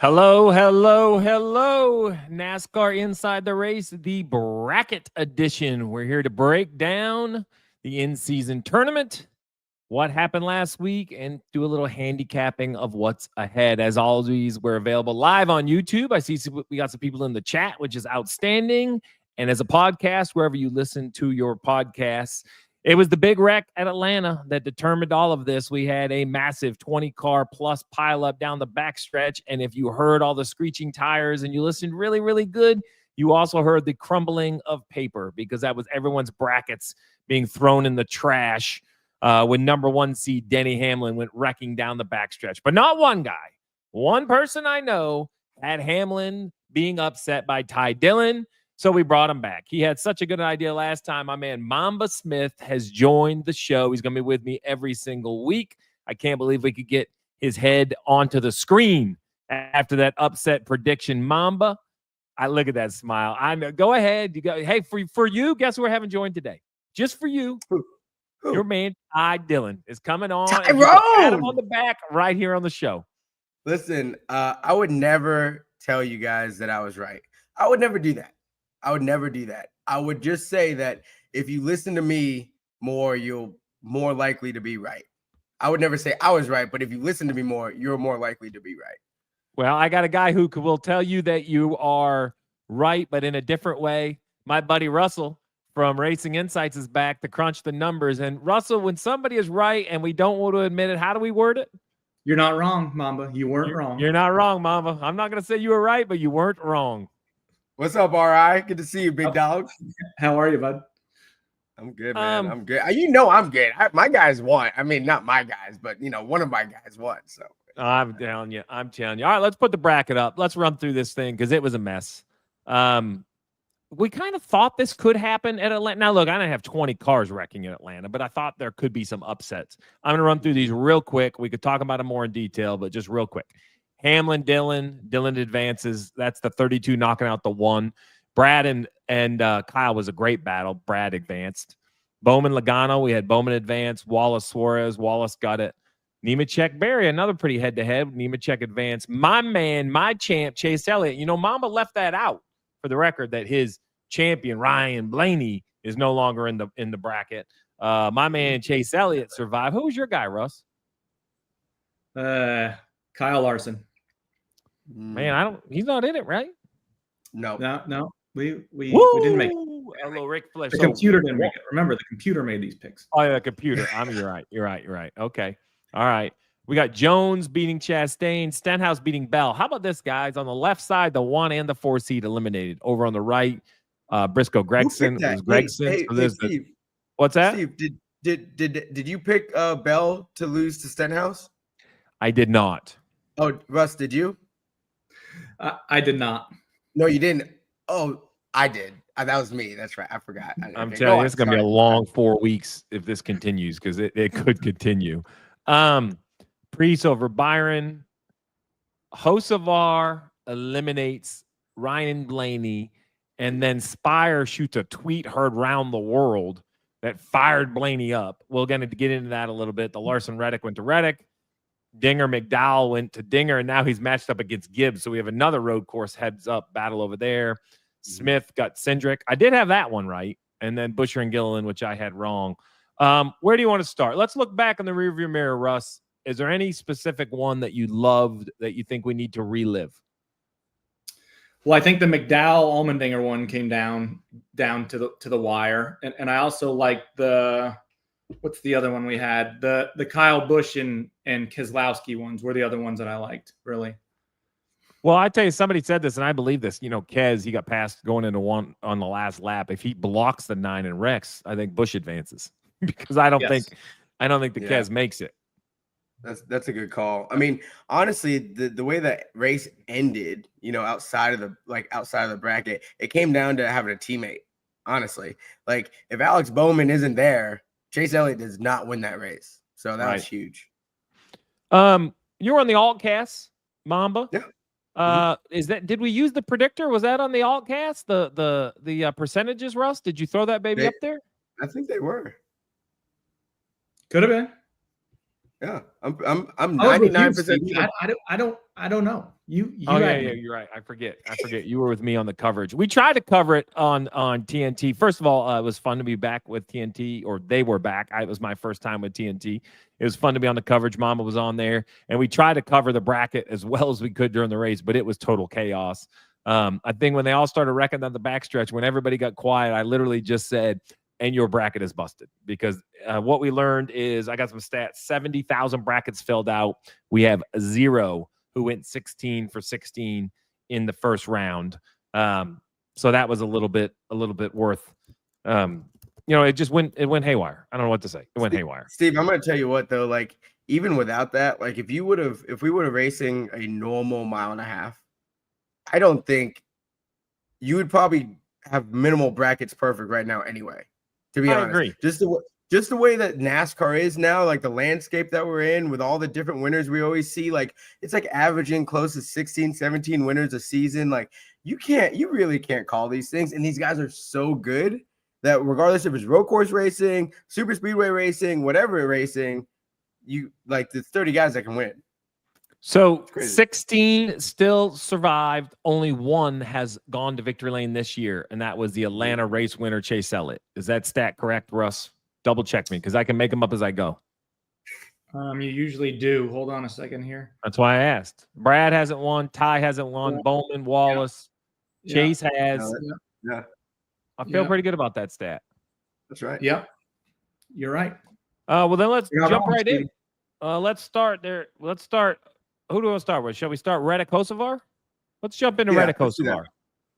Hello, hello, hello. NASCAR Inside the Race, the bracket edition. We're here to break down the in-season tournament, what happened last week, and do a little handicapping of what's ahead. As always, we're available live on YouTube. I see we got some people in the chat, which is outstanding. And as a podcast, wherever you listen to your podcasts, it was the big wreck at Atlanta that determined all of this. We had a massive 20-car plus pileup down the backstretch. And if you heard all the screeching tires and you listened really, really good, you also heard the crumbling of paper because that was everyone's brackets being thrown in the trash when number one seed Denny Hamlin went wrecking down the backstretch. But not one guy. One person I know had Hamlin being upset by Ty Dillon. So we brought him back. He had such a good idea last time. My man Mamba Smith has joined the show. He's going to be with me every single week. I can't believe we could get his head onto the screen after that upset prediction. Mamba, I look at that smile. I know. Go ahead. You go. Hey, for you, guess who we're having joined today? Just for you. Who? Your man Ty Dillon is coming on. Tyrone! Him on the back right here on the show. Listen, I would never tell you guys that I was right. I would never do that. I would never do that. I would just say that if you listen to me more, you're more likely to be right. I would never say I was right, but if you listen to me more, you're more likely to be right. Well, I got a guy who will tell you that you are right, but in a different way. My buddy Russell from Racing Insights is back to crunch the numbers. And Russell, when somebody is right and we don't want to admit it, how do we word it? You're not wrong, Mamba. You weren't wrong. You're not wrong, Mamba. I'm not going to say you were right, but you weren't wrong. What's up, RI? Good to see you, big dog. How are you, bud? I'm good, man. I'm good. You know I'm good. My guys won. I mean, not my guys, but, one of my guys won. So I'm telling you. All right, let's put the bracket up. Let's run through this thing because it was a mess. We kind of thought this could happen at Atlanta. Now, look, I didn't have 20 cars wrecking in Atlanta, but I thought there could be some upsets. I'm going to run through these real quick. We could talk about them more in detail, but just real quick. Hamlin, Dillon advances. That's the 32 knocking out the 1. Brad and Kyle was a great battle. Brad advanced. Bowman, Logano, we had Bowman advance. Wallace, Suarez. Wallace got it. Nemechek, Barry, another pretty head-to-head. Nemechek advanced. My man, my champ, Chase Elliott. Mamba left that out for the record that his champion, Ryan Blaney, is no longer in the bracket. My man, Chase Elliott, survived. Who was your guy, Russ? Kyle Larson. Man, he's not in it, right? No. We didn't make it. Hello, Rick Flesh. The computer didn't make it. Remember, the computer made these picks. Oh, yeah, the computer. You're right. Okay. All right. We got Jones beating Chastain, Stenhouse beating Bell. How about this, guys? On the left side, the 1 and the 4 seed eliminated. Over on the right, Briscoe Gregson. Steve, what's that? Steve, did you pick Bell to lose to Stenhouse? I did not. Oh, Russ, did you? I did not. No, you didn't. Oh, I did. That was me. That's right. I forgot. I'm telling you, it's going to be a long 4 weeks if this continues because it could continue. Priest over Byron. Hocevar eliminates Ryan Blaney, and then Spire shoots a tweet heard round the world that fired Blaney up. We're going to get into that a little bit. The Larson Reddick went to Reddick. Dinger McDowell went to Dinger, and now he's matched up against Gibbs. So we have another road course heads-up battle over there. Smith got Cindric. I did have that one right. And then Busher and Gilliland, which I had wrong. Where do you want to start? Let's look back in the rearview mirror, Russ. Is there any specific one that you loved that you think we need to relive? Well, I think the McDowell-Allmendinger one came down to the wire. And I also like what's the other one we had? The Kyle Busch and Keselowski ones were the other ones that I liked, really. Well, I tell you, somebody said this, and I believe this. Kez, he got passed going into 1 on the last lap. If he blocks the 9 and wrecks, I think Busch advances because I don't think the Kez makes it. That's a good call. I mean, honestly, the way that race ended, outside of the bracket, it came down to having a teammate. Honestly, like if Alex Bowman isn't there, Chase Elliott does not win that race. So that was huge. You were on the Altcast, Mamba. Yeah. Did we use the predictor? Was that on the Altcast? The percentages, Russ? Did you throw that baby up there? I think they were. Could have been. Yeah. I'm 99%. I don't know. Yeah, you're right. I forget. You were with me on the coverage. We tried to cover it on TNT. First of all, it was fun to be back with TNT, or they were back. It was my first time with TNT. It was fun to be on the coverage. Mamba was on there, and we tried to cover the bracket as well as we could during the race, but it was total chaos. I think when they all started wrecking down the backstretch, when everybody got quiet, I literally just said, "And your bracket is busted," because what we learned is, I got some stats: 70,000 brackets filled out. We have 0 who went 16 for 16 in the first round. So that was a little bit worth, it went haywire. I don't know what to say. It went haywire. Steve, I'm going to tell you what, though, like, even without that, like, if we were racing a normal mile and a half, I don't think you would probably have minimal brackets perfect right now anyway, to be honest. Agree. Just the way that NASCAR is now, like the landscape that we're in with all the different winners we always see, like it's like averaging close to 16, 17 winners a season. Like you really can't call these things. And these guys are so good that regardless if it's road course racing, super speedway racing, whatever racing, there's 30 guys that can win. So 16 still survived. Only 1 has gone to victory lane this year, and that was the Atlanta race winner, Chase Elliott. Is that stat correct, Russ? Double check me, because I can make them up as I go. You usually do. Hold on a second here. That's why I asked. Brad hasn't won. Ty hasn't won. Yeah. Bowman, Wallace, Chase has. Yeah. I feel pretty good about that stat. That's right. Yep. You're right. Well, then let's jump right in. Let's start there. Let's start. Who do we want to start with? Shall we start Reddick Hocevar? Let's jump into Reddick Hocevar.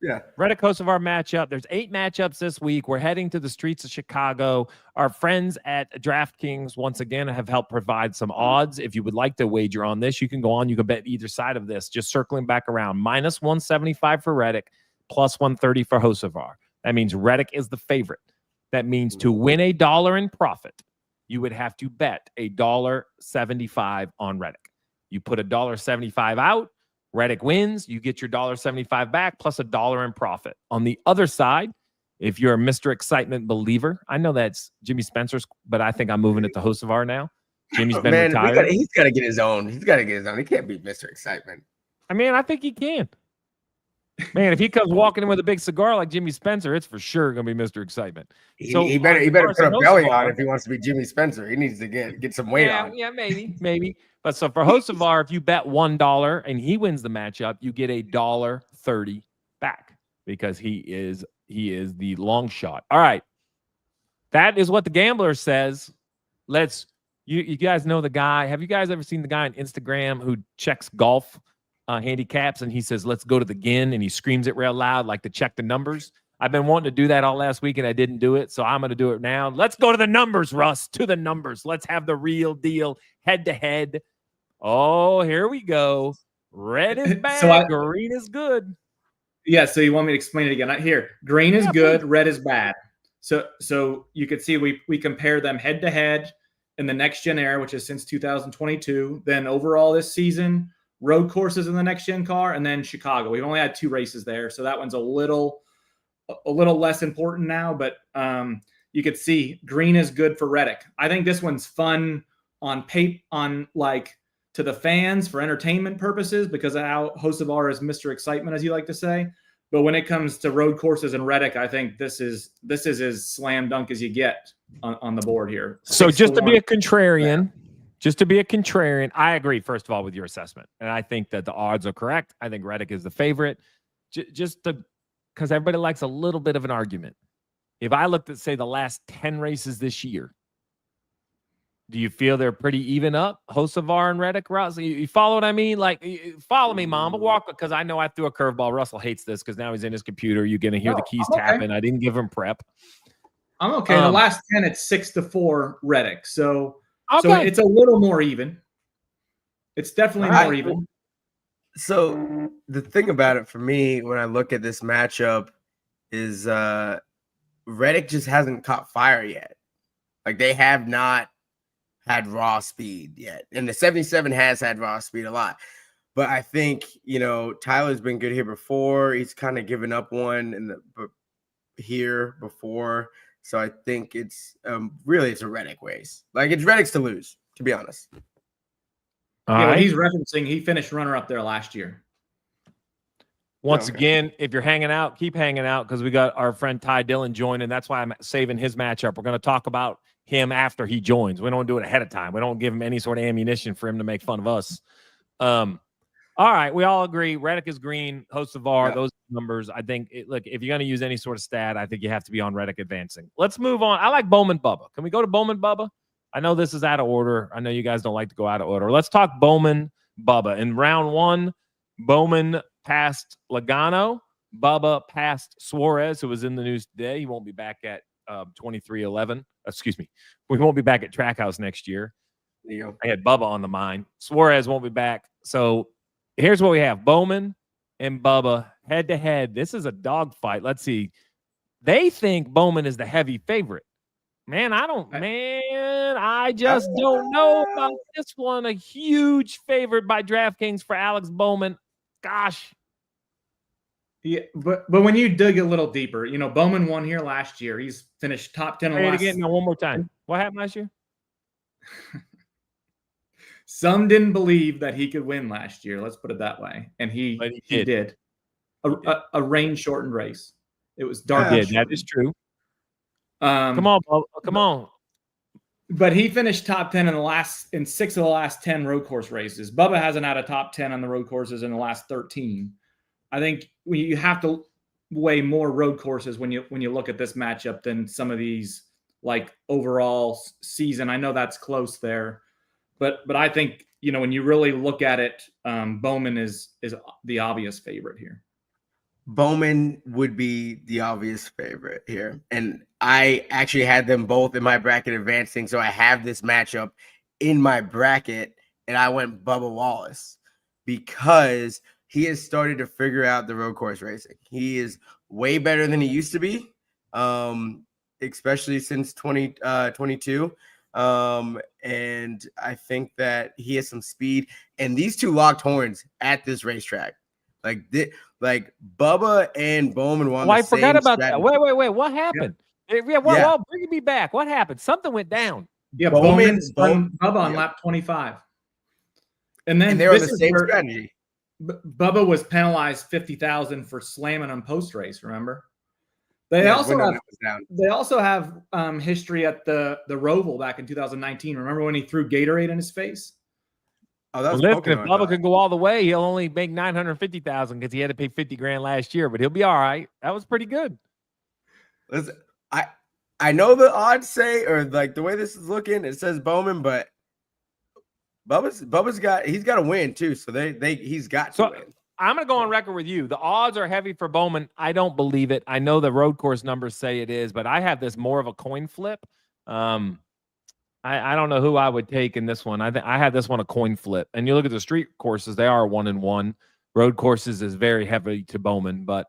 Yeah. Reddick Hocevar matchup. There's 8 matchups this week. We're heading to the streets of Chicago. Our friends at DraftKings, once again, have helped provide some odds. If you would like to wager on this, you can go on. You can bet either side of this. Just circling back around. Minus 175 for Reddick, plus 130 for Hocevar. That means Reddick is the favorite. That means to win $1 in profit, you would have to bet $1.75 on Reddick. You put $1.75 out. Reddick wins, you get your $1.75 back plus $1 in profit. On the other side, if you're a Mr. Excitement believer, I know that's Jimmy Spencer's, but I think I'm moving it to Hocevar now. Jimmy's been retired. He's got to get his own. He can't be Mr. Excitement. I mean, I think he can. Man, if he comes walking in with a big cigar like Jimmy Spencer, it's for sure going to be Mr. Excitement. So he better put a belly on if he wants to be Jimmy Spencer. He needs to get some weight on. Yeah, maybe. But so for Hocevar, if you bet $1 and he wins the matchup, you get $1.30 back because he is the long shot. All right. That is what the gambler says. You guys know the guy. Have you guys ever seen the guy on Instagram who checks golf handicaps and he says, "Let's go to the gin," and he screams it real loud like to check the numbers? I've been wanting to do that all last week and I didn't do it, so I'm going to do it now. Let's go to the numbers, Russ, to the numbers. Let's have the real deal head to head. Oh, here we go. Red is bad. Green is good. Yeah, so you want me to explain it again? Here, green is good, please. Red is bad. So you could see we compare them head to head in the next gen era, which is since 2022. Then overall this season, road courses in the next gen car, and then Chicago. We've only had 2 races there, so that one's a little less important now. But you could see green is good for Reddick. I think this one's fun to the fans for entertainment purposes because of how Hocevar is Mr. Excitement, as you like to say. But when it comes to road courses and Reddick, I think this is as slam dunk as you get on the board here. So just to be a contrarian, I agree, first of all, with your assessment. And I think that the odds are correct. I think Reddick is the favorite. Just because everybody likes a little bit of an argument. If I looked at, say, the last 10 races this year, do you feel they're pretty even up? Hocevar and Reddick, Russ? You follow what I mean? Like, follow me, Mamba. Walk, because I know I threw a curveball. Russell hates this because now he's in his computer. You're going to hear the keys tapping. I didn't give him prep. I'm okay. The last 10, it's 6-4 Reddick. So it's a little more even. It's definitely more even. So the thing about it for me, when I look at this matchup, is Reddick just hasn't caught fire yet. Like, they have not had raw speed yet. And the 77 has had raw speed a lot. But I think, Tyler's been good here before. He's kind of given up one here before. So I think it's it's a Reddick race. Like, it's Reddick's to lose, to be honest. What he's referencing, he finished runner-up there last year. Once again, if you're hanging out, keep hanging out because we got our friend Ty Dillon joining. That's why I'm saving his matchup. We're going to talk about him after he joins. We don't do it ahead of time. We don't give him any sort of ammunition for him to make fun of us. All right, we all agree. Reddick is green, host of VAR. Those numbers, I think. Look, if you're going to use any sort of stat, I think you have to be on Reddick advancing. Let's move on. I like Bowman Bubba. Can we go to Bowman Bubba? I know this is out of order. I know you guys don't like to go out of order. Let's talk Bowman Bubba. In round one, Bowman passed Logano. Bubba passed Suarez, who was in the news today. He won't be back at 2311. Excuse me. We won't be back at Trackhouse next year. There you go. I had Bubba on the mind. Suarez won't be back. So here's what we have. Bowman and Bubba head to head. This is a dogfight. Let's see. They think Bowman is the heavy favorite. Man, I just don't know about this one. A huge favorite by DraftKings for Alex Bowman. Gosh. Yeah, but when you dig a little deeper, Bowman won here last year. He's finished top 10 Say it again. No, one more time. What happened last year? Some didn't believe that he could win last year. Let's put it that way. And he did. A rain-shortened race. It was dark. That is true. Come on, Bubba. Come on. But he finished top 10 in 6 of the last 10 road course races. Bubba hasn't had a top 10 on the road courses in the last 13. I think you have to weigh more road courses when you look at this matchup than some of these like overall season. I know that's close there, but I think when you really look at it, Bowman is the obvious favorite here. Bowman would be the obvious favorite here, and I actually had them both in my bracket advancing, so I have this matchup in my bracket, and I went Bubba Wallace because he has started to figure out the road course racing. He is way better than he used to be, especially since 2022. And I think that he has some speed. And these two locked horns at this racetrack, like Bubba and Bowman won. I forgot about that. Wait. What happened? Yeah. Bring me back. What happened? Something went down. Yeah, Bowman Bubba on lap 25. And then they're on the same strategy. Bubba was penalized $50,000 for slamming on post race. Remember, they also have history at the Roval back in 2019. Remember when he threw Gatorade in his face? Oh, that was if Bubba can go all the way, he'll only make $950,000 because he had to pay $50,000 last year. But he'll be all right. That was pretty good. Listen, I know the odds say, or like the way this is looking, it says Bowman, but Bubba's got to win too. So he's got to win. I'm going to go on record with you. The odds are heavy for Bowman. I don't believe it. I know the road course numbers say it is, but I have this more of a coin flip. I don't know who I would take in this one. I have this one a coin flip. And you look at the street courses, they are 1-1. Road courses is very heavy to Bowman, but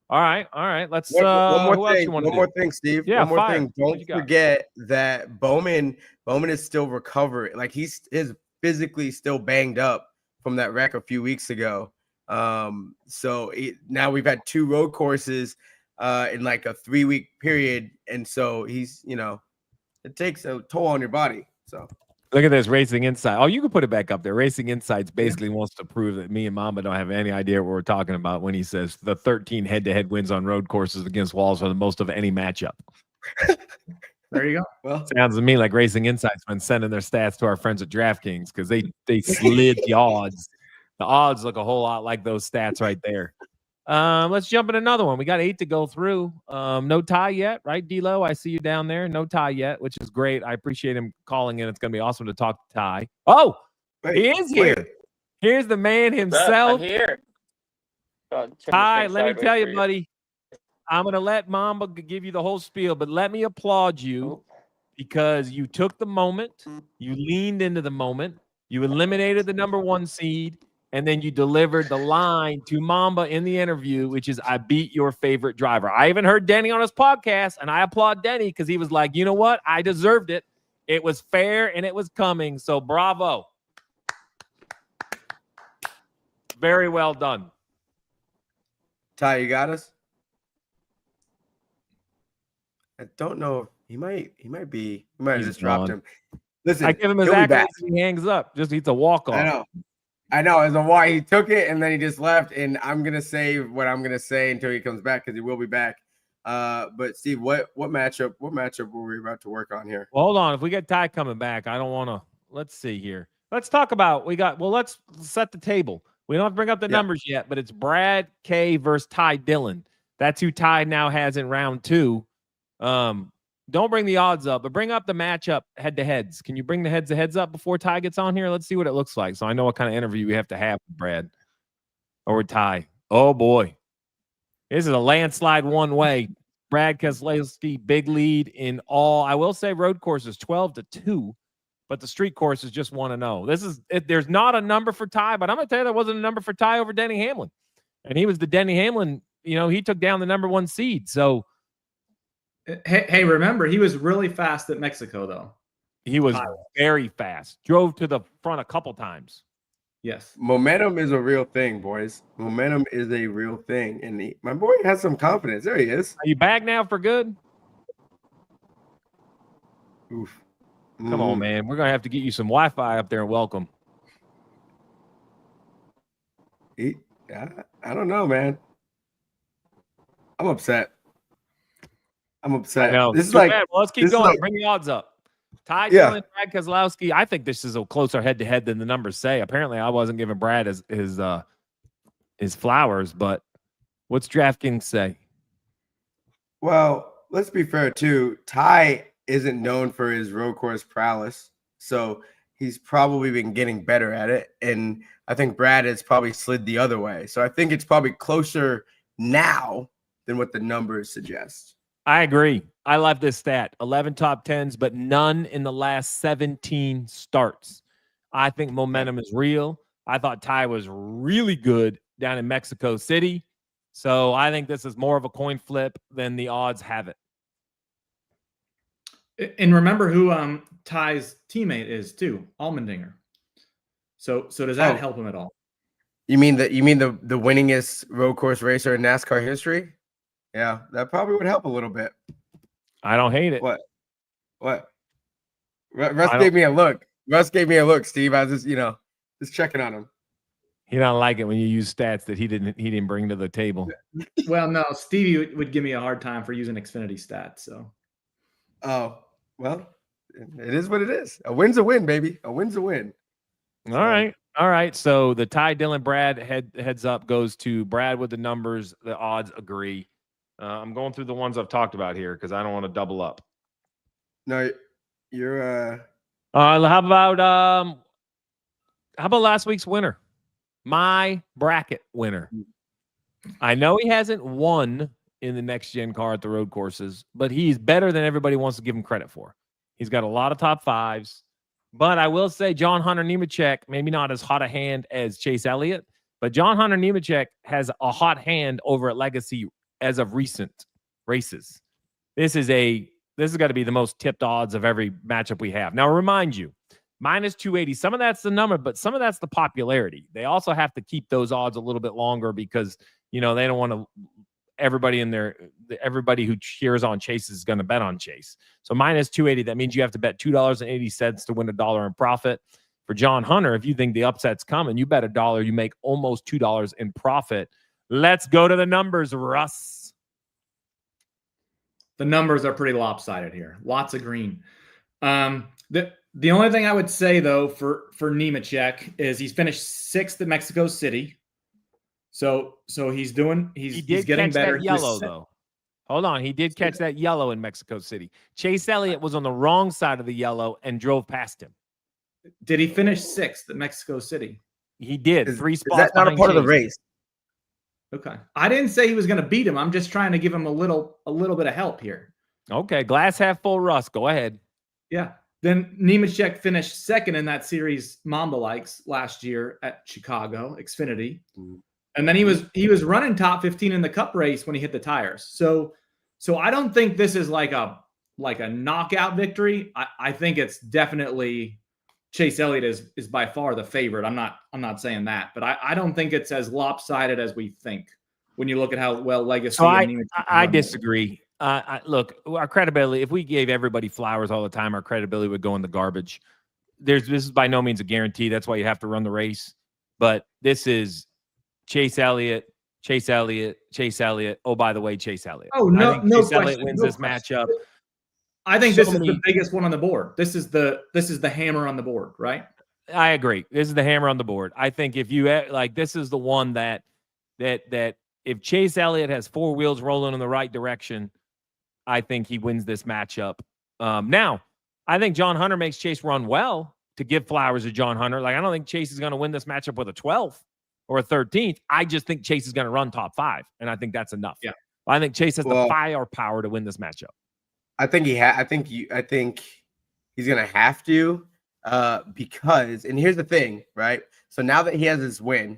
all right. Let's one more thing, Steve. Yeah, one more thing. Don't forget that Bowman is still recovering. Like he's physically still banged up from that wreck a few weeks ago. Now we've had 2 road courses in like a 3-week period, and so he's it takes a toll on your body. So look at this Racing Insight. Oh, you can put it back up there. Racing Insights basically wants to prove that me and Mamba don't have any idea what we're talking about when he says the 13 head-to-head wins on road courses against walls are the most of any matchup. There you go. Well, sounds to me like Racing Insights been sending their stats to our friends at DraftKings because they slid the odds. The odds look a whole lot like those stats right there. Let's jump in another one. We got 8 to go through. No tie yet, right, D-Lo? I see you down there. No tie yet, which is great. I appreciate him calling in. It's going to be awesome to talk to Ty. Oh, he is here. Here's the man himself. I'm here. Ty, let me tell you, buddy. I'm going to let Mamba give you the whole spiel, but let me applaud you because you took the moment. You leaned into the moment. You eliminated the number 1 seed. And then you delivered the line to Mamba in the interview, which is, I beat your favorite driver. I even heard Denny on his podcast, and I applaud Denny because he was like, you know what? I deserved it. It was fair, and it was coming. So bravo. Very well done. Ty, you got us? I don't know. He might have just dropped him. Listen, I give him his accolades and he hangs up. Just needs a walk-off. I know. I know. I don't know why he took it and then he just left. And I'm gonna say what I'm gonna say until he comes back because he will be back. But Steve, what matchup were we about to work on here? Well, hold on. If we get Ty coming back, I don't want to. Let's see here. Let's talk about let's set the table. We don't have to bring up the numbers yet, but it's Brad K versus Ty Dillon. That's who Ty now has in round 2. Don't bring the odds up, but bring up the matchup head-to-heads. Can you bring the heads-to-heads up before Ty gets on here? Let's see what it looks like. So I know what kind of interview we have to have with Brad or Ty. Oh, boy. This is a landslide one way. Brad Keselowski, big lead in all. I will say road courses 12-2, but the street course is just 1-0. There's not a number for Ty, but I'm going to tell you there wasn't a number for Ty over Denny Hamlin. And he was the Denny Hamlin, he took down the number 1 seed. So, Hey, remember, he was really fast at Mexico, though. He was very fast. Drove to the front a couple times. Yes. Momentum is a real thing, boys. Momentum is a real thing. And my boy has some confidence. There he is. Are you back now for good? Oof. Come on, man. We're going to have to get you some Wi-Fi up there and welcome. I don't know, man. I'm upset. I know. This is like, well, let's keep going. Bring the odds up. Ty Dillon, Brad Keselowski. I think this is a closer head-to-head than the numbers say. Apparently, I wasn't giving Brad his flowers, but what's DraftKings say? Well, let's be fair, too. Ty isn't known for his road course prowess, so he's probably been getting better at it, and I think Brad has probably slid the other way. So I think it's probably closer now than what the numbers suggest. I agree. I love this stat. 11 top 10s, but none in the last 17 starts. I think momentum is real. I thought Ty was really good down in Mexico City. So I think this is more of a coin flip than the odds have it. And remember who Ty's teammate is too, Allmendinger. So does that help him at all? You mean the winningest road course racer in NASCAR history? Yeah, that probably would help a little bit. I don't hate it. What? Russ gave me a look. Steve. I was just checking on him. He don't like it when you use stats that he didn't bring to the table. Well, no, Stevie would give me a hard time for using Xfinity stats. So, well, it is what it is. A win's a win, baby. A win's a win. All right. So the Ty Dillon Brad heads up goes to Brad with the numbers. The odds agree. I'm going through the ones I've talked about here because I don't want to double up. No, you're. How about last week's winner? My bracket winner. I know he hasn't won in the next gen car at the road courses, but he's better than everybody wants to give him credit for. He's got a lot of top 5s, but I will say John Hunter Nemechek, maybe not as hot a hand as Chase Elliott, but John Hunter Nemechek has a hot hand over at Legacy as of recent races. This has got to be the most tipped odds of every matchup we have. Now, remind you, minus 280. Some of that's the number, but some of that's the popularity. They also have to keep those odds a little bit longer because, they don't want to everybody who cheers on Chase is going to bet on Chase. So minus 280, that means you have to bet $2.80 to win $1 in profit. For John Hunter, if you think the upset's coming, you bet $1, you make almost $2 in profit. Let's go to the numbers, Russ. The numbers are pretty lopsided here. Lots of green. The only thing I would say, though, for Nemechek is he's finished 6th at Mexico City. So he's getting better. That yellow, though. Hold on. He did catch that yellow in Mexico City. Chase Elliott was on the wrong side of the yellow and drove past him. Did he finish 6th at Mexico City? He did. 3 spots. Is that not a part of the race? Okay. I didn't say he was going to beat him. I'm just trying to give him a little bit of help here. Okay. Glass half full, Russ. Go ahead. Yeah. Then Nemechek finished 2nd in that series Mamba likes last year at Chicago, Xfinity. And then he was running top 15 in the Cup race when he hit the tires. So I don't think this is like a knockout victory. I think it's definitely Chase Elliott is by far the favorite. I'm not saying that, but I don't think it's as lopsided as we think when you look at how well Legacy. So I disagree. Look, our credibility, if we gave everybody flowers all the time, our credibility would go in the garbage. This is by no means a guarantee. That's why you have to run the race. But this is Chase Elliott. Oh, by the way, Chase Elliott. Oh, I no, think no Chase question. Elliott wins no this question. matchup. I think So this is many- the biggest one on the board. This is the hammer on the board, right? I agree. This is the hammer on the board. I think if you like, this is the one that if Chase Elliott has four wheels rolling in the right direction, I think he wins this matchup. Now, I think John Hunter makes Chase run well, to give flowers to John Hunter. Like, I don't think Chase is going to win this matchup with a 12th or a 13th. I just think Chase is going to run top 5, and I think that's enough. Yeah. I think Chase has the firepower to win this matchup. I think I think he's gonna have to, because, and here's the thing, right? So now that he has his win,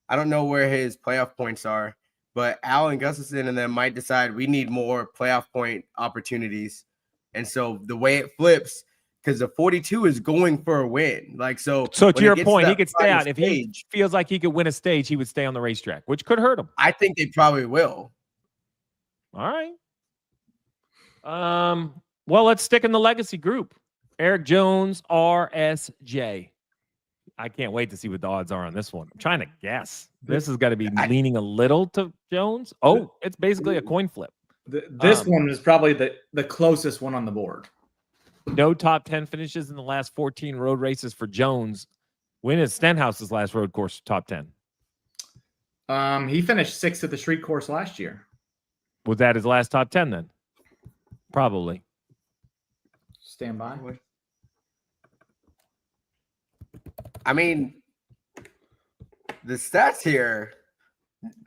I don't know where his playoff points are, but Allen Gustafson and them might decide we need more playoff point opportunities, and so the way it flips, because the 42 is going for a win, like so. So to your point, he could stay out. If he feels like he could win a stage, he would stay on the racetrack, which could hurt him. I think they probably will. All right. Well, let's stick in the legacy group. Eric Jones, RSJ. I can't wait to see what the odds are on this one. I'm trying to guess. This has got to be leaning a little to Jones. Oh, it's basically a coin flip. This one is probably the closest one on the board. No top 10 finishes in the last 14 road races for Jones. When is Stenhouse's last road course top 10? He finished 6th at the street course last year. Was that his last top 10 then? Probably. Stand by. I mean, the stats here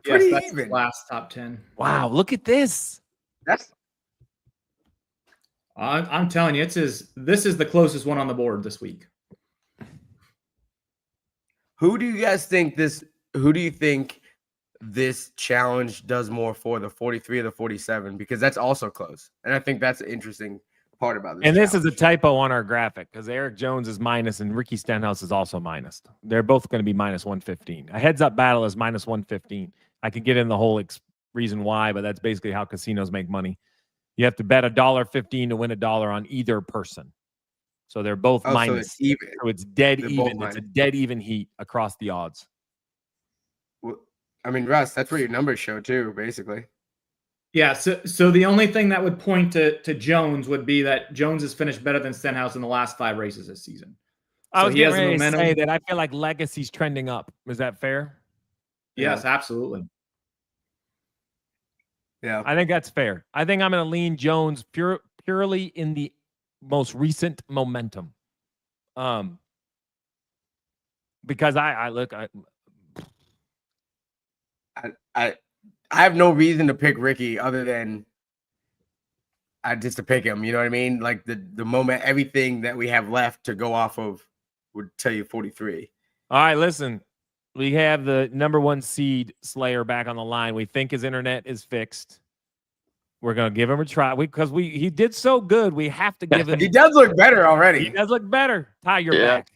pretty even. Last top 10. Wow, look at this. I'm telling you, this is the closest one on the board this week. Who do you think this challenge does more for, the 43 or the 47? Because that's also close. And I think that's an interesting part about this. And this is a typo on our graphic, because Eric Jones is minus and Ricky Stenhouse is also minus. They're both going to be minus 115. A heads up battle is minus 115. I could get in the whole reason why, but that's basically how casinos make money. You have to bet $1.15 to win $1 on either person. So they're both minus. So it's even. So it's dead They're even. It's a dead even heat across the odds. Well, I mean, Russ, that's what your numbers show too, basically. Yeah, so the only thing that would point to Jones would be that Jones has finished better than Stenhouse in the last 5 races this season. I was getting ready to say that I feel like Legacy's trending up. Is that fair? Yes, absolutely. Yeah, I think that's fair. I think I'm going to lean Jones purely in the most recent momentum. Because I have no reason to pick Ricky other than just to pick him. You know what I mean? Like the moment, everything that we have left to go off of would tell you 43. All right, listen. We have the number 1 seed Slayer back on the line. We think his internet is fixed. We're going to give him a try because he did so good. We have to give him. He does look better already. He does look better. Ty, you're back.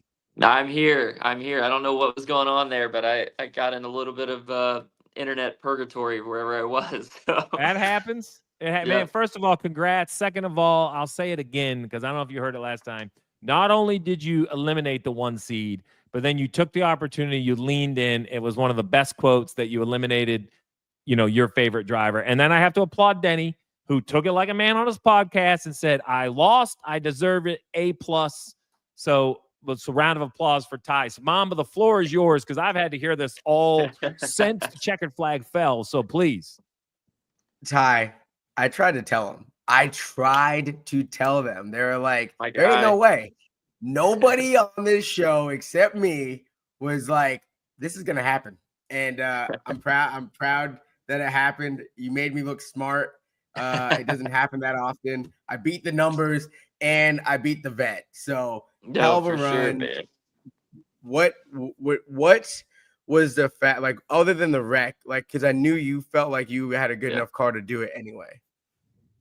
I'm here. I don't know what was going on there, but I got in a little bit of internet purgatory wherever I was. So. That happens. Man, first of all, congrats. Second of all, I'll say it again because I don't know if you heard it last time. Not only did you eliminate the 1 seed, but then you took the opportunity, you leaned in. It was one of the best quotes that you eliminated, your favorite driver. And then I have to applaud Denny, who took it like a man on his podcast and said, I lost, I deserve it, A+. So it's a round of applause for Ty. So Mamba, the floor is yours because I've had to hear this all since the checkered flag fell. So please. Ty, I tried to tell them. They're like, there ain't no way. Nobody on this show except me was like, this is going to happen. And I'm proud that it happened. You made me look smart. It doesn't happen that often. I beat the numbers and I beat the vet. So hell of a run. Sure, What was the fact, like, other than the wreck, like, because I knew you felt like you had a good enough car to do it anyway.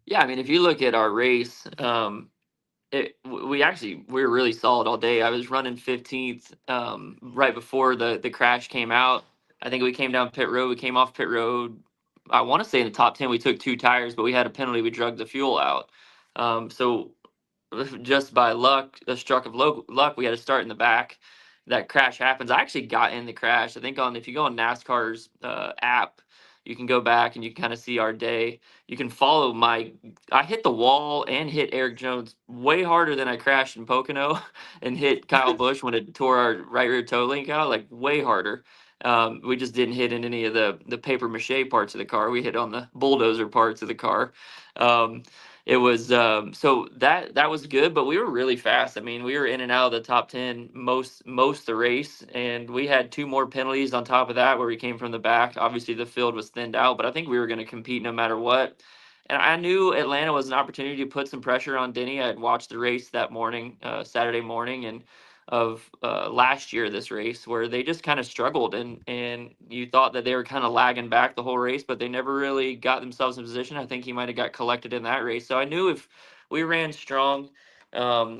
Yeah, I mean, if you look at our race, we were really solid all day. I was running 15th right before the crash came out. I think we came down pit road. We came off pit road. I want to say in the top 10, we took 2 tires, but we had a penalty. We drugged the fuel out. So just by luck, a stroke of luck, we had to start in the back, that crash happens. I actually got in the crash. I think if you go on NASCAR's app, you can go back and you can kind of see our day. You can follow I hit the wall and hit Eric Jones way harder than I crashed in Pocono and hit Kyle Busch when it tore our right rear toe link out, like way harder. We just didn't hit in any of the paper mache parts of the car. We hit on the bulldozer parts of the car. It was so that was good, but we were really fast. I mean, we were in and out of the top 10 most the race, and we had 2 more penalties on top of that where we came from the back. Obviously, the field was thinned out, but I think we were going to compete no matter what. And I knew Atlanta was an opportunity to put some pressure on Denny. I had watched the race that morning, Saturday morning, and of last year, this race where they just kind of struggled, and you thought that they were kind of lagging back the whole race, but they never really got themselves in position. I think he might have got collected in that race. So I knew if we ran strong,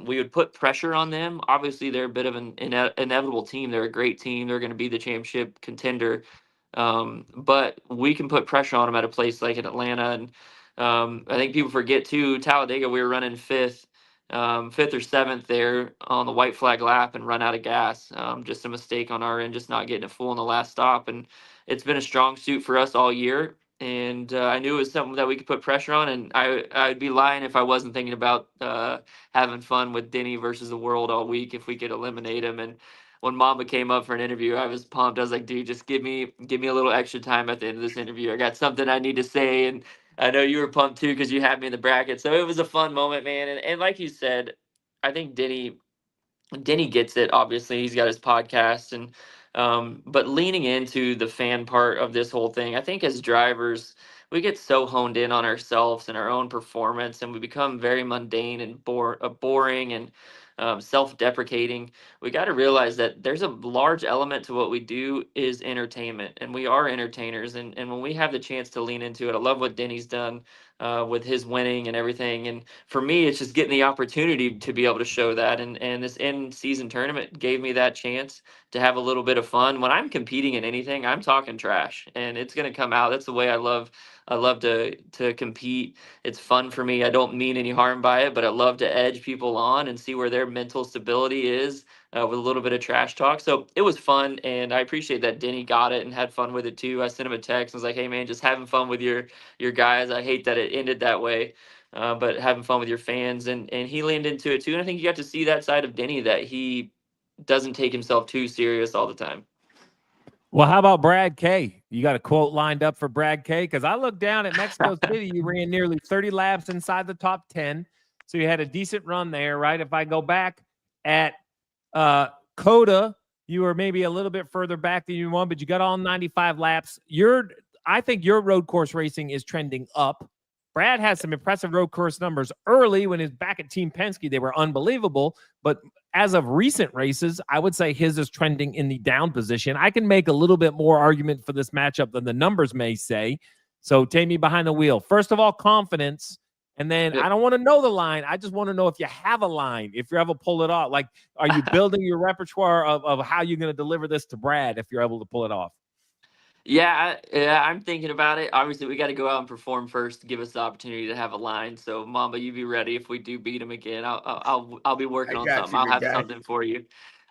we would put pressure on them. Obviously, they're a bit of an inevitable team. They're a great team. They're going to be the championship contender. But we can put pressure on them at a place like in Atlanta. And I think people forget too, Talladega, we were running fifth or seventh there on the white flag lap and run out of gas. Just a mistake on our end, just not getting it full in the last stop. And it's been a strong suit for us all year. And I knew it was something that we could put pressure on. And I'd be lying if I wasn't thinking about having fun with Denny versus the world all week if we could eliminate him. And when Mamba came up for an interview, I was pumped. I was like, dude, just give me a little extra time at the end of this interview. I got something I need to say. And I know you were pumped too because you had me in the bracket. So it was a fun moment, man. And like you said, I think Denny gets it. Obviously, he's got his podcast, and but leaning into the fan part of this whole thing, I think as drivers, we get so honed in on ourselves and our own performance, and we become very mundane and boring and self-deprecating. We got to realize that there's a large element to what we do is entertainment, and we are entertainers. And when we have the chance to lean into it, I love what Denny's done with his winning and everything. And for me, it's just getting the opportunity to be able to show that. And this end season tournament gave me that chance to have a little bit of fun. When I'm competing in anything, I'm talking trash, and it's going to come out. That's the way I love. I love to compete. It's fun for me. I don't mean any harm by it, but I love to edge people on and see where their mental stability is with a little bit of trash talk. So it was fun, and I appreciate that Denny got it and had fun with it too. I sent him a text. I was like, "Hey man, just having fun with your guys. I hate that it ended that way, but having fun with your fans." And he leaned into it too. And I think you got to see that side of Denny, that he doesn't take himself too serious all the time. Well, how about Brad K? You got a quote lined up for Brad K? Because I looked down at Mexico City. You ran nearly 30 laps inside the top 10. So you had a decent run there, right? If I go back at Coda, you were maybe a little bit further back than you won, but you got all 95 laps. I think your road course racing is trending up. Brad has some impressive road course numbers early when he was back at Team Penske. They were unbelievable. But as of recent races, I would say his is trending in the down position. I can make a little bit more argument for this matchup than the numbers may say. So take me behind the wheel. First of all, confidence. And then I don't want to know the line. I just want to know if you have a line, if you're able to pull it off. Like, are you building your repertoire of how you're going to deliver this to Brad if you're able to pull it off? Yeah, I'm thinking about it. Obviously, we got to go out and perform first to give us the opportunity to have a line. So, Mamba, you be ready if we do beat him again. I'll be working on something. I'll have something for you.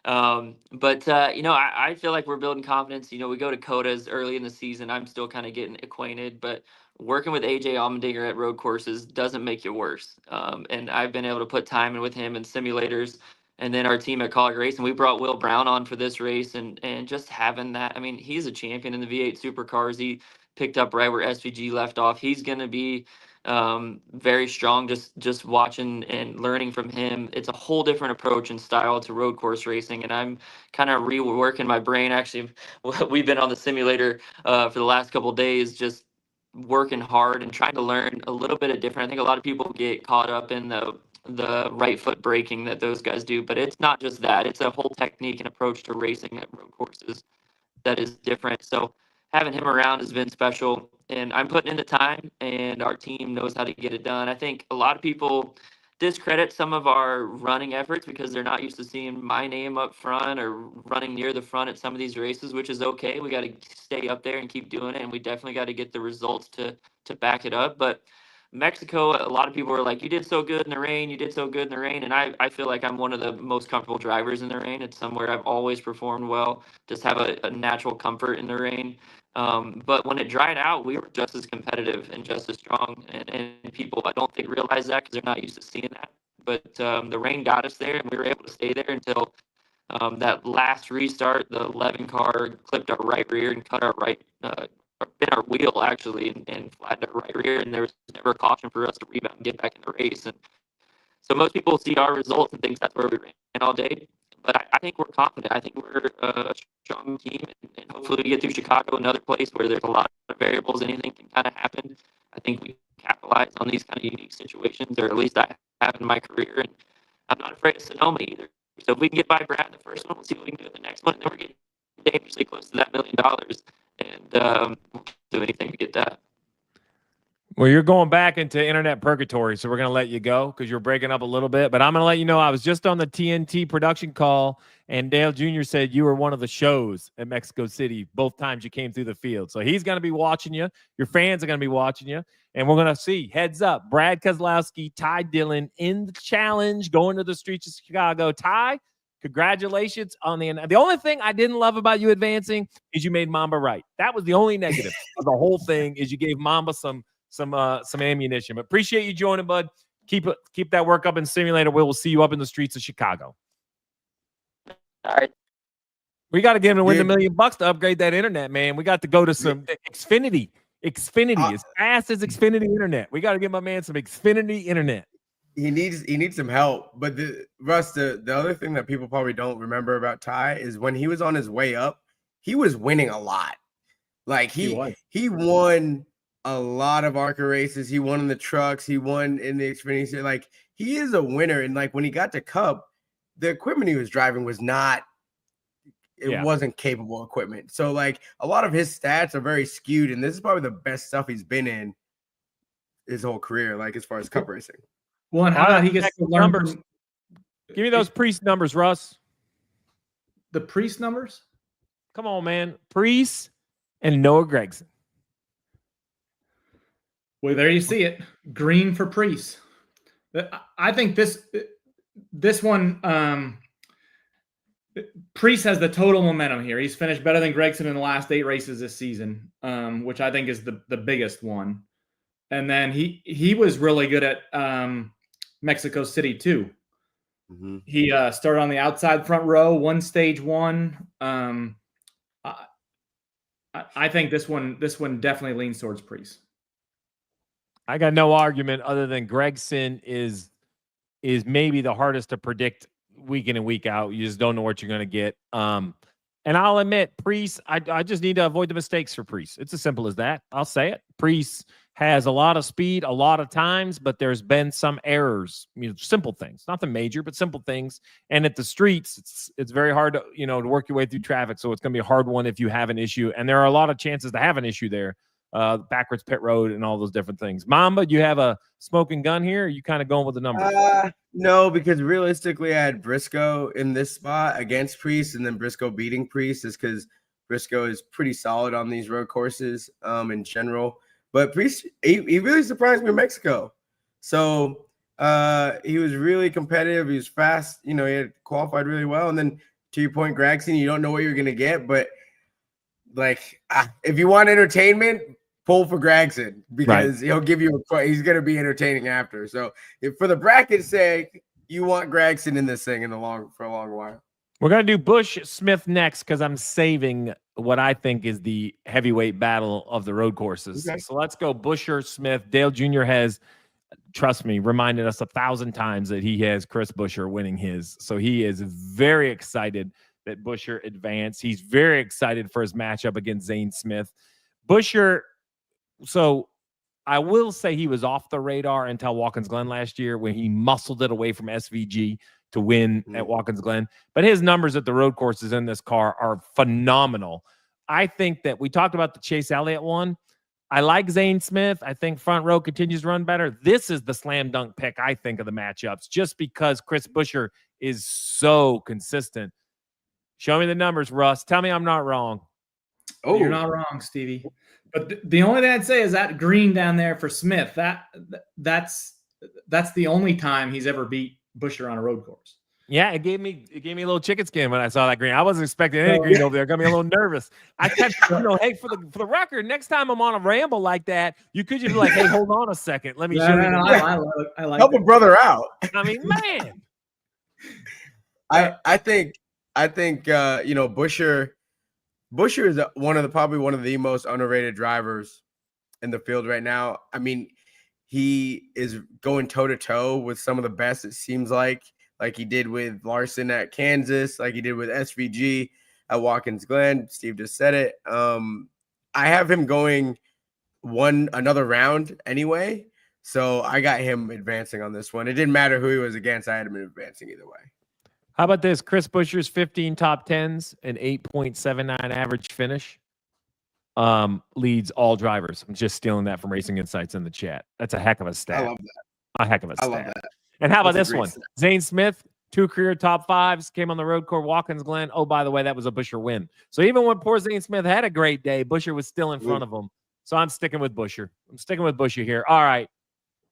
But I feel like we're building confidence. We go to Codas early in the season. I'm still kind of getting acquainted, but working with AJ Allmendinger at road courses doesn't make you worse. And I've been able to put time in with him in simulators. And then our team at College Racing, we brought Will Brown on for this race, and just having that. I mean, he's a champion in the V8 supercars. He picked up right where SVG left off. He's going to be very strong. Just watching and learning from him. It's a whole different approach and style to road course racing, and I'm kind of reworking my brain. Actually, we've been on the simulator for the last couple of days, just working hard and trying to learn a little bit of different. I think a lot of people get caught up in the right foot braking that those guys do, but it's not just that. It's a whole technique and approach to racing at road courses that is different. So having him around has been special, and I'm putting in the time, and our team knows how to get it done. I think a lot of people discredit some of our running efforts because they're not used to seeing my name up front or running near the front at some of these races, which is okay. We got to stay up there and keep doing it, and we definitely got to get the results to back it up. But Mexico, a lot of people are like, you did so good in the rain, you did so good in the rain. And I feel like I'm one of the most comfortable drivers in the rain. It's somewhere I've always performed well, just have a natural comfort in the rain. But when it dried out, we were just as competitive and just as strong. And people, I don't think, realize that because they're not used to seeing that. But the rain got us there, and we were able to stay there until that last restart. The 11 car clipped our right rear and cut our right, bent our wheel actually, and flattened our right rear. And there was never a caution for us to rebound and get back in the race. And so most people see our results and think that's where we ran all day. But I think we're confident. I think we're a strong team, and hopefully we get through Chicago, another place where there's a lot of variables. Anything can kind of happen. I think we capitalize on these kind of unique situations, or at least I have in my career. And I'm not afraid of Sonoma either. So if we can get by Brad in the first one, we'll see what we can do in the next one. And then we're getting dangerously close to that $1 million. And we'll do anything to get that. Well, you're going back into internet purgatory, so we're going to let you go because you're breaking up a little bit. But I'm going to let you know I was just on the TNT production call, and Dale Jr. said you were one of the shows at Mexico City both times you came through the field. So he's going to be watching you. Your fans are going to be watching you. And we're going to see, heads up, Brad Keselowski, Ty Dillon in the challenge, going to the streets of Chicago. Ty, congratulations on the only thing I didn't love about you advancing is you made Mamba right. That was the only negative of the whole thing, is you gave Mamba some ammunition. But appreciate you joining, bud. Keep that work up in simulator. We'll see you up in the streets of Chicago. All right. We got to get him to win $1 million to upgrade that internet, man. We got to go to some Xfinity as fast as Xfinity internet. We got to give my man some Xfinity internet. He needs some help. But Russ, the other thing that people probably don't remember about Ty is when he was on his way up, he was winning a lot. Like he won a lot of ARCA races. He won in the trucks. He won in the Xfinity. Like, he is a winner. And like when he got to Cup, the equipment he was driving was not. It wasn't capable equipment. So like a lot of his stats are very skewed, and this is probably the best stuff he's been in his whole career, like as far as Cup racing. Well, and how about he gets the numbers? Give me those Priest numbers, Russ. The Priest numbers? Come on, man. Priest and Noah Gragson. Well, there you see it. Green for Priest. I think this one, Priest has the total momentum here. He's finished better than Gragson in the last 8 races this season, which I think is the biggest one. And then he was really good at Mexico City too. Mm-hmm. He started on the outside front row, won stage 1. I think this one definitely leans towards Priest. I got no argument other than Gragson is maybe the hardest to predict week in and week out. You just don't know what you're going to get. And I'll admit, Priest, I just need to avoid the mistakes for Priest. It's as simple as that. I'll say it. Priest has a lot of speed, a lot of times, but there's been some errors, simple things, nothing major, but simple things. And at the streets, it's very hard to, to work your way through traffic. So it's going to be a hard one if you have an issue. And there are a lot of chances to have an issue there. Backwards pit road and all those different things. Mamba, do you have a smoking gun here? Or are you kind of going with the numbers? No, because realistically, I had Briscoe in this spot against Priest, and then Briscoe beating Priest is because Briscoe is pretty solid on these road courses in general. But Priest, he really surprised me in Mexico. So he was really competitive. He was fast. He had qualified really well. And then to your point, Gragson, you don't know what you're going to get, but like if you want entertainment, pull for Gragson because he'll give you he's going to be entertaining after. So if for the bracket's sake, you want Gragson in this thing for a long while. We're going to do Busch Smith next because I'm saving what I think is the heavyweight battle of the road courses. Okay. So let's go Buescher, Smith. Dale Jr. has, trust me, reminded us 1,000 times that he has Chris Buescher winning his. So he is very excited that Buescher advanced. He's very excited for his matchup against Zane Smith. Buescher, so I will say he was off the radar until Watkins Glen last year when he muscled it away from SVG to win at Watkins Glen. But his numbers at the road courses in this car are phenomenal. I think that we talked about the Chase Elliott one. I like Zane Smith. I think front row continues to run better. This is the slam dunk pick, I think, of the matchups, just because Chris Buescher is so consistent. Show me the numbers, Russ. Tell me I'm not wrong. Oh, you're not wrong, Stevie. But the only thing I'd say is that green down there for Smith. That's the only time he's ever beat Busher on a road course. Yeah, it gave me a little chicken skin when I saw that green. I wasn't expecting any green over there. It got me a little nervous. I kept, hey, for the record, next time I'm on a ramble like that, you could just be like, hey, hold on a second. Let me show you. I like help a brother out. I mean, man. I think Busher is probably one of the most underrated drivers in the field right now. I mean, he is going toe to toe with some of the best. It seems like he did with Larson at Kansas, like he did with SVG at Watkins Glen. Steve just said it. I have him going another round anyway, so I got him advancing on this one. It didn't matter who he was against. I had him advancing either way. How about this? Chris Buescher's 15 top 10s and 8.79 average finish leads all drivers. I'm just stealing that from Racing Insights in the chat. That's a heck of a stat. I love that. A heck of a stat. I love that. And how about That's this one? stat. Zane Smith, 2 career top 5s, came on the road course, Watkins Glen. Oh, by the way, that was a Busher win. So even when poor Zane Smith had a great day, Busher was still in front of him. So I'm sticking with Busher. I'm sticking with Busher here. All right.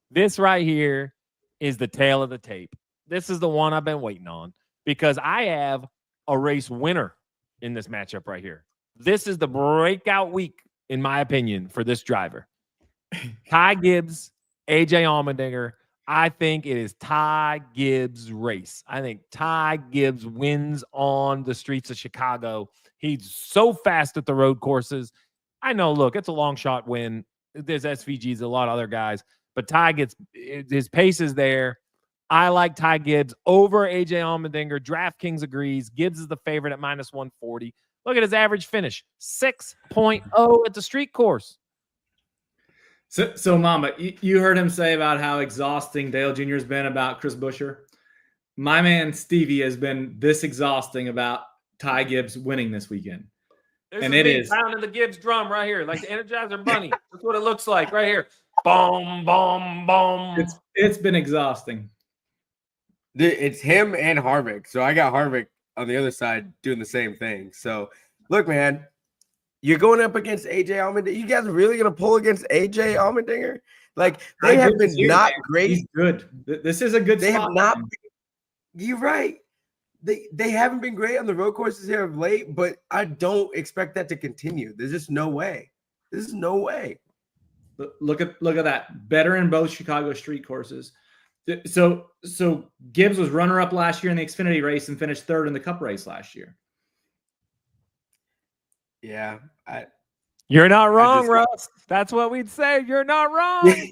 This right here is the tail of the tape. This is the one I've been waiting on because I have a race winner in this matchup right here. This is the breakout week, in my opinion, for this driver. Ty Gibbs, AJ Allmendinger. I think it is Ty Gibbs' race. I think Ty Gibbs wins on the streets of Chicago. He's so fast at the road courses. I know, look, it's a long shot win. There's SVGs, a lot of other guys, but Ty gets his pace is there. I like Ty Gibbs over AJ Allmendinger. DraftKings agrees. Gibbs is the favorite at -140. Look at his average finish, 6.0 at the street course. So Mamba, you heard him say about how exhausting Dale Jr. has been about Chris Buescher. My man Stevie has been this exhausting about Ty Gibbs winning this weekend. And it is pounding the Gibbs drum right here, like the Energizer Bunny. That's what it looks like right here. Boom, boom, boom. It's been exhausting. It's him and Harvick. So I got Harvick on the other side doing the same thing. So look, man. You're going up against AJ Allmendinger. You guys are really going to pull against AJ Allmendinger? Like, they have been not great. He's good. This is a good They spot. have not been, you're right. They haven't been great on the road courses here of late, but I don't expect that to continue. There's just no way. There's no way. Look at that. Better in both Chicago street courses. So Gibbs was runner-up last year in the Xfinity race and finished 3rd in the Cup race last year. Yeah. You're not wrong, Russ. That's what we'd say. You're not wrong.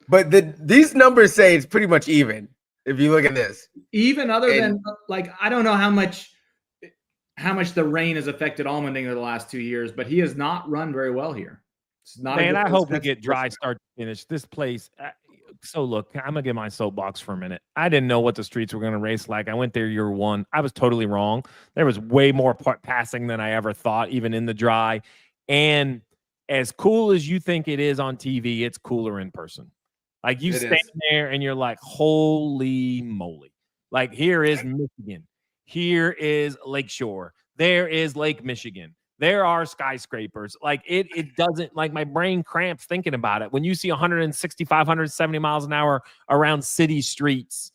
But these numbers say it's pretty much even. If you look at this, even than like, I don't know how much the rain has affected Allmendinger the last 2 years, but he has not run very well here. It's not. Man, I hope we get dry start to finish. This place. So look, I'm gonna get my soapbox for a minute. I didn't know what the streets were gonna race like. I went there year 1. I was totally wrong. There was way more passing than I ever thought, even in the dry. And as cool as you think it is on TV, it's cooler in person. Like you stand there and you're like, holy moly. Like here is Michigan. Here is Lakeshore. There is Lake Michigan. There are skyscrapers. Like it doesn't, like my brain cramps thinking about it. When you see 165, 170 miles an hour around city streets,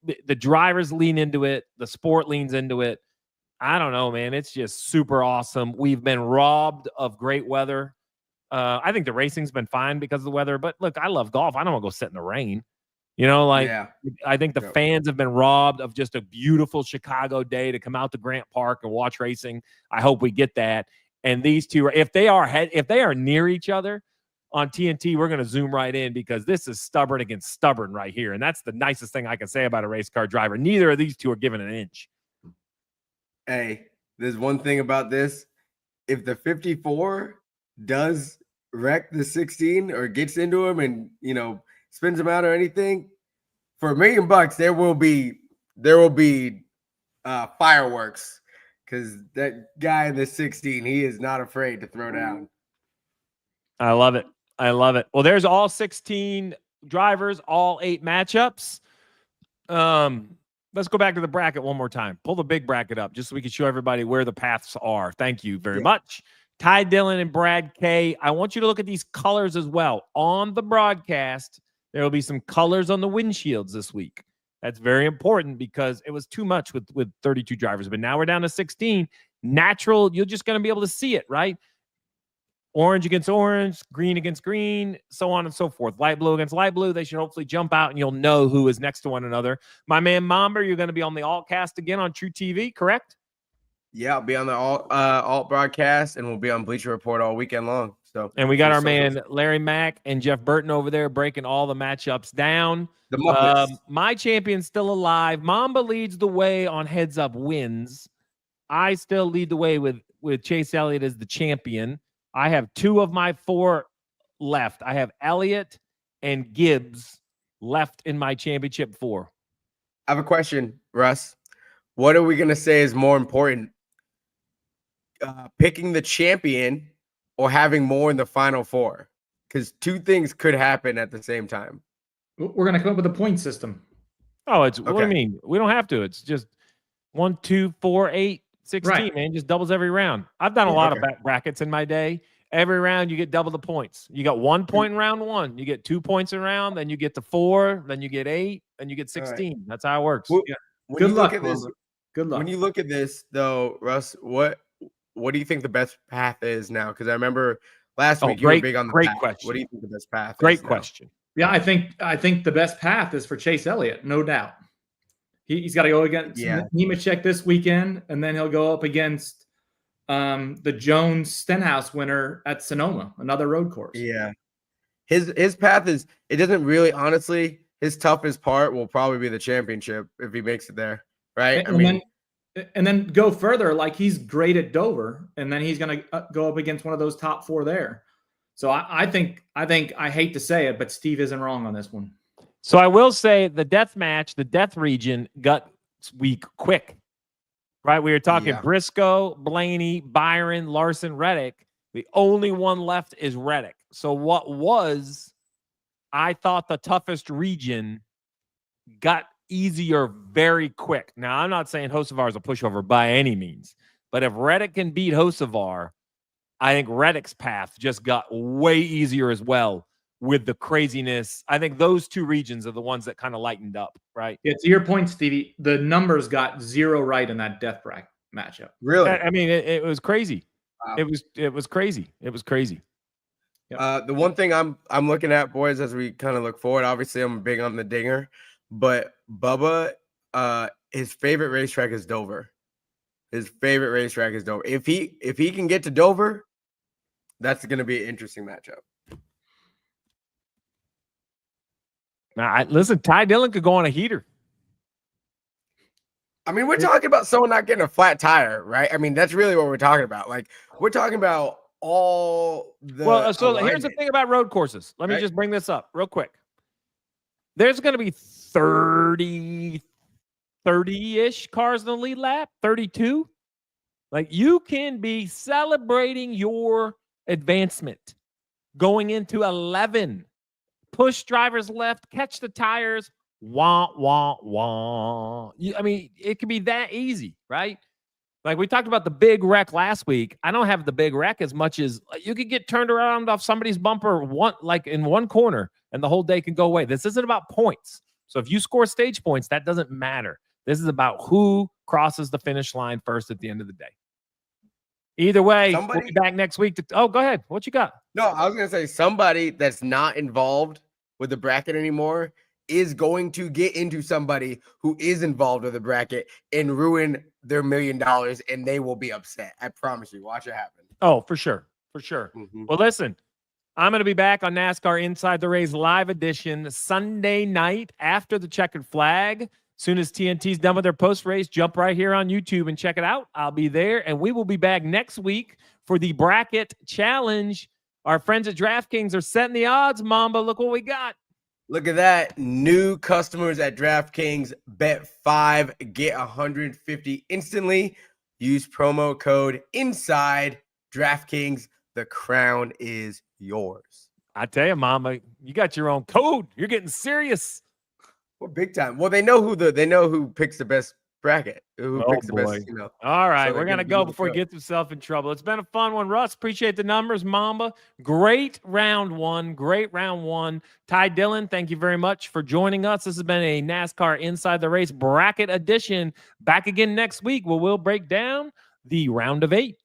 the drivers lean into it. The sport leans into it. I don't know, man. It's just super awesome. We've been robbed of great weather. I think the racing's been fine because of the weather, but look, I love golf. I don't want to go sit in the rain. You know, like I think the fans have been robbed of just a beautiful Chicago day to come out to Grant Park and watch racing. I hope we get that. And these two, if they are near each other on TNT, we're going to zoom right in because this is stubborn against stubborn right here. And that's the nicest thing I can say about a race car driver. Neither of these two are given an inch. Hey, there's one thing about this. If the 54 does wreck the 16 or gets into him and, spins him out or anything, for $1 million, there will be fireworks because that guy in the 16, he is not afraid to throw down. I love it. I love it. Well, there's all 16 drivers, all 8 matchups. Let's go back to the bracket one more time. Pull the big bracket up just so we can show everybody where the paths are. Thank you very much. Ty Dillon and Brad K. I want you to look at these colors as well. On the broadcast, there will be some colors on the windshields this week. That's very important because it was too much with 32 drivers. But now we're down to 16. Natural, you're just going to be able to see it, right? Orange against orange, green against green, so on and so forth. Light blue against light blue. They should hopefully jump out and you'll know who is next to one another. My man Mamba, you're going to be on the Altcast again on True TV, correct? Yeah, I'll be on the alt broadcast, and we'll be on Bleacher Report all weekend long. So, and we got our man Larry Mack and Jeff Burton over there breaking all the matchups down. The Muppets. My champion's still alive. Mamba leads the way on heads up wins. I still lead the way with Chase Elliott as the champion. I have 2 of my 4 left. I have Elliott and Gibbs left in my championship 4. I have a question, Russ. What are we going to say is more important? Picking the champion or having more in the final 4? Because 2 things could happen at the same time. We're going to come up with a point system. Oh, it's okay. What do you mean? We don't have to. It's just 1, 2, 4, 8, 16, right. Man. Just doubles every round. I've done a lot of brackets in my day. Every round you get double the points. You got 1 point in round 1. You get 2 points in round. Then you get to 4. Then you get 8. Then you get 16. Right. That's how it works. Well, yeah. Good luck. Good luck. When you look at this, though, Russ, what do you think the best path is now? Because I remember last week you were big on the path. Question. What do you think the best path Great is question. Yeah, I think the best path is for Chase Elliott, no doubt. He's got to go against Nemechek this weekend, and then he'll go up against the Jones Stenhouse winner at Sonoma, another road course. Yeah. His path is, it doesn't really, honestly, his toughest part will probably be the championship if he makes it there, right? And then go further, like he's great at Dover, and then he's going to go up against one of those top 4 there. So I think I hate to say it, but Steve isn't wrong on this one. So I will say the death match, the death region got weak quick, right? We were talking Briscoe, Blaney, Byron, Larson, Reddick. The only one left is Reddick. So what was, I thought, the toughest region got easier very quick. Now, I'm not saying Hocevar is a pushover by any means, but if Reddick can beat Hocevar, I think Reddick's path just got way easier as well with the craziness. I think those 2 regions are the ones that kind of lightened up, right? Yeah, to your point, Stevie, the numbers got 0 right in that death bracket matchup. Really? I mean, it was crazy. Wow. It was crazy. It was crazy. Yep. The one thing I'm looking at, boys, as we kind of look forward, obviously I'm big on the dinger, but Bubba, his favorite racetrack is Dover. His favorite racetrack is Dover. If he can get to Dover, that's going to be an interesting matchup. Now, listen, Ty Dillon could go on a heater. I mean, we're talking about someone not getting a flat tire, right? I mean, that's really what we're talking about. Like, we're talking about all the. Well, so here's the thing about road courses. Let me just bring this up real quick. There's going to be 30-ish cars in the lead lap, 32. Like, you can be celebrating your advancement going into 11. Push drivers left, catch the tires, wah, wah, wah. I mean, it could be that easy, right? Like we talked about the big wreck last week. I don't have the big wreck as much as you could get turned around off somebody's bumper in one corner and the whole day can go away. This isn't about points. So if you score stage points, that doesn't matter. This is about who crosses the finish line first at the end of the day. Either way, we'll be back next week. Go ahead. What you got? No, I was going to say somebody that's not involved with the bracket anymore is going to get into somebody who is involved with the bracket and ruin their $1 million, and they will be upset. I promise you. Watch it happen. Oh, for sure. For sure. Mm-hmm. Well, listen, I'm going to be back on NASCAR Inside the Race live edition Sunday night after the checkered flag. Soon as TNT's done with their post-race, jump right here on YouTube and check it out. I'll be there, and we will be back next week for the bracket challenge. Our friends at DraftKings are setting the odds, Mamba. Look what we got. Look at that. New customers at DraftKings, bet 5, get 150 instantly. Use promo code INSIDE. DraftKings, the crown is yours. I tell you, Mamba, you got your own code. You're getting serious. Well, big time. Well, they know who picks the best bracket. Who Oh, picks the boy. best, All right, so we're they're going to gonna go give you the before he code. gets himself in trouble. It's been a fun one, Russ. Appreciate the numbers, Mamba. Great round one. Ty Dillon, thank you very much for joining us. This has been a NASCAR Inside the Race bracket edition. Back again next week where we'll break down the round of 8.